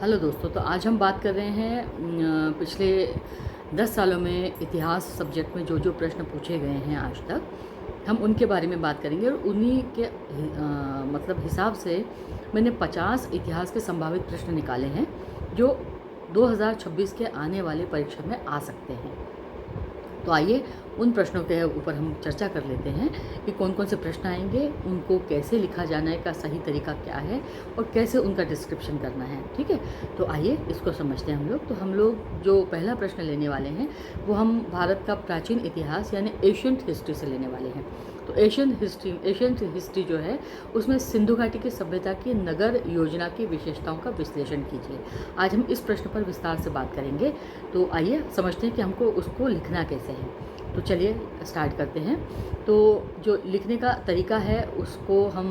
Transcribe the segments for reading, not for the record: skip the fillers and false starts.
Hello दोस्तों, तो आज हम बात कर रहे हैं पिछले 10 सालों में इतिहास सब्जेक्ट में जो जो प्रश्न पूछे गए हैं आज तक, हम उनके बारे में बात करेंगे। और उन्हीं के मतलब हिसाब से मैंने 50 इतिहास के संभावित प्रश्न निकाले हैं जो 2026 के आने वाले परीक्षा में आ सकते हैं। तो आइए उन प्रश्नों के ऊपर हम चर्चा कर लेते हैं कि कौन कौन से प्रश्न आएंगे, उनको कैसे लिखा जाने का सही तरीका क्या है और कैसे उनका डिस्क्रिप्शन करना है। ठीक है, तो आइए इसको समझते हैं हम लोग। तो हम लोग जो पहला प्रश्न लेने वाले हैं वो हम भारत का प्राचीन इतिहास यानी एशियंट हिस्ट्री से लेने वाले हैं। तो एशियंट हिस्ट्री जो है उसमें सिंधु घाटी की सभ्यता की नगर योजना की विशेषताओं का विश्लेषण कीजिए। आज हम इस प्रश्न पर विस्तार से बात करेंगे। तो आइए समझते हैं कि हमको उसको लिखना कैसे है। तो चलिए स्टार्ट करते हैं। तो जो लिखने का तरीका है उसको हम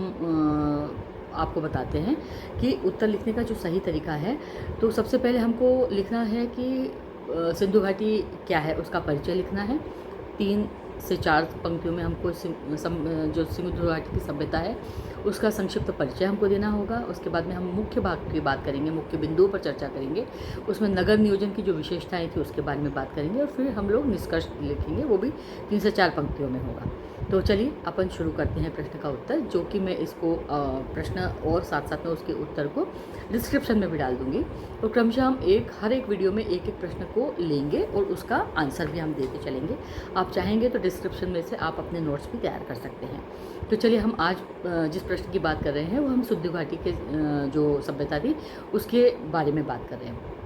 आपको बताते हैं कि उत्तर लिखने का जो सही तरीका है। तो सबसे पहले हमको लिखना है कि सिंधु घाटी क्या है, उसका परिचय लिखना है। 3 से 4 पंक्तियों में हमको जो सिंधु घाटी की सभ्यता है उसका संक्षिप्त परिचय हमको देना होगा। उसके बाद में हम मुख्य भाग की बात करेंगे, मुख्य बिंदुओं पर चर्चा करेंगे। उसमें नगर नियोजन की जो विशेषताएं थी उसके बारे में बात करेंगे और फिर हम लोग निष्कर्ष लिखेंगे, वो भी 3 से 4 पंक्तियों में होगा। तो चलिए अपन शुरू करते हैं प्रश्न का उत्तर, जो कि मैं इसको प्रश्न और साथ साथ में उसके उत्तर को डिस्क्रिप्शन में भी डाल दूंगी। और क्रमशः हम हर एक वीडियो में एक एक प्रश्न को लेंगे और उसका आंसर भी हम देते चलेंगे। आप चाहेंगे तो डिस्क्रिप्शन में से आप अपने नोट्स भी तैयार कर सकते हैं। तो चलिए हम आज जिस प्रश्न की बात कर रहे हैं वो हम सिंधु घाटी के जो सभ्यता थी उसके बारे में बात कर रहे हैं।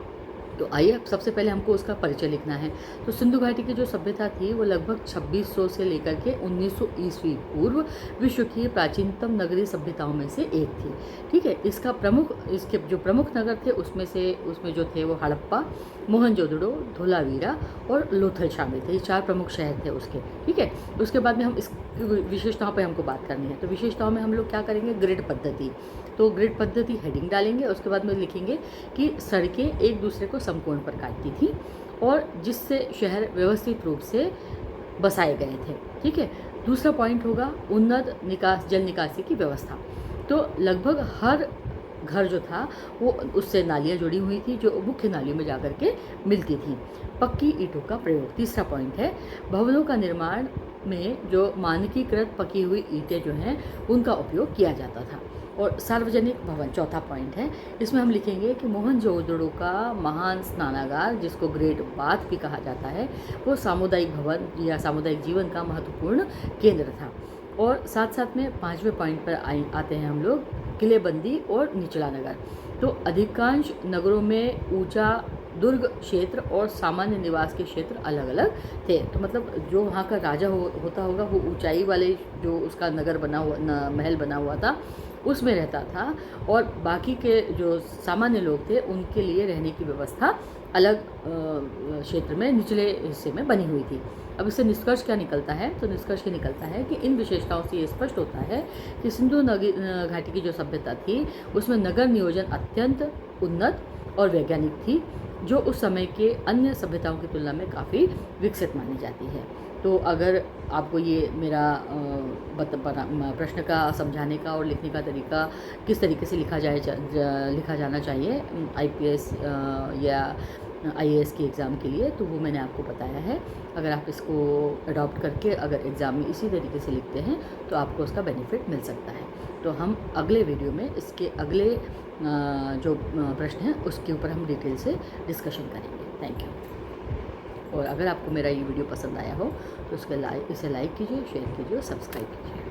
तो आइए सबसे पहले हमको उसका परिचय लिखना है। तो सिंधु घाटी की जो सभ्यता थी वो लगभग 2600 से लेकर के 1900 ईस्वी पूर्व विश्व की प्राचीनतम नगरीय सभ्यताओं में से एक थी। ठीक है, इसके जो प्रमुख नगर थे उसमें जो थे वो हड़प्पा, मोहनजोदड़ो, धोलावीरा और लोथल शामिल थे। ये 4 प्रमुख शहर थे उसके। ठीक है, उसके बाद में हम इस विशेषताओं पे हमको बात करनी है। तो विशेषताओं में हम लोग क्या करेंगे, ग्रिड पद्धति। तो ग्रिड पद्धति हेडिंग डालेंगे, उसके बाद में लिखेंगे कि सड़कें एक दूसरे को समकोण पर काटती थी और जिससे शहर व्यवस्थित रूप से बसाए गए थे। ठीक है, दूसरा पॉइंट होगा उन्नत जल निकासी की व्यवस्था। तो लगभग हर घर जो था वो उससे नालियाँ जुड़ी हुई थी जो मुख्य नालियों में जाकर के मिलती थी। पक्की ईंटों का प्रयोग तीसरा पॉइंट है। भवनों का निर्माण में जो मानकीकृत पकी हुई ईंटें जो हैं उनका उपयोग किया जाता था। और सार्वजनिक भवन चौथा पॉइंट है। इसमें हम लिखेंगे कि मोहनजोदड़ो का महान स्नानागार, जिसको ग्रेट बाथ भी कहा जाता है, वो सामुदायिक भवन या सामुदायिक जीवन का महत्वपूर्ण केंद्र था। और साथ साथ में 5वें पॉइंट पर आते हैं हम लोग, किलेबंदी और निचला नगर। तो अधिकांश नगरों में ऊंचा दुर्ग क्षेत्र और सामान्य निवास के क्षेत्र अलग अलग थे। तो मतलब जो वहाँ का राजा होता होगा वो ऊंचाई वाले जो उसका नगर बना हुआ महल बना हुआ था उसमें रहता था, और बाकी के जो सामान्य लोग थे उनके लिए रहने की व्यवस्था अलग क्षेत्र में निचले हिस्से में बनी हुई थी। अब इससे निष्कर्ष क्या निकलता है, तो निष्कर्ष ये निकलता है कि इन विशेषताओं से ये स्पष्ट होता है कि सिंधु घाटी की जो सभ्यता थी उसमें नगर नियोजन अत्यंत उन्नत और वैज्ञानिक थी, जो उस समय के अन्य सभ्यताओं की तुलना में काफ़ी विकसित मानी जाती है। तो अगर आपको ये मेरा प्रश्न का समझाने का और लिखने का तरीका किस तरीके से लिखा जाना चाहिए IPS या IAS के एग्ज़ाम के लिए, तो वो मैंने आपको बताया है। अगर आप इसको अडॉप्ट करके अगर एग्ज़ाम में इसी तरीके से लिखते हैं तो आपको उसका बेनिफिट मिल सकता है। तो हम अगले वीडियो में इसके अगले जो प्रश्न हैं उसके ऊपर हम डिटेल से डिस्कशन करेंगे। Thank you. और अगर आपको मेरा ये वीडियो पसंद आया हो तो इसे लाइक कीजिए, शेयर कीजिए और सब्सक्राइब कीजिए।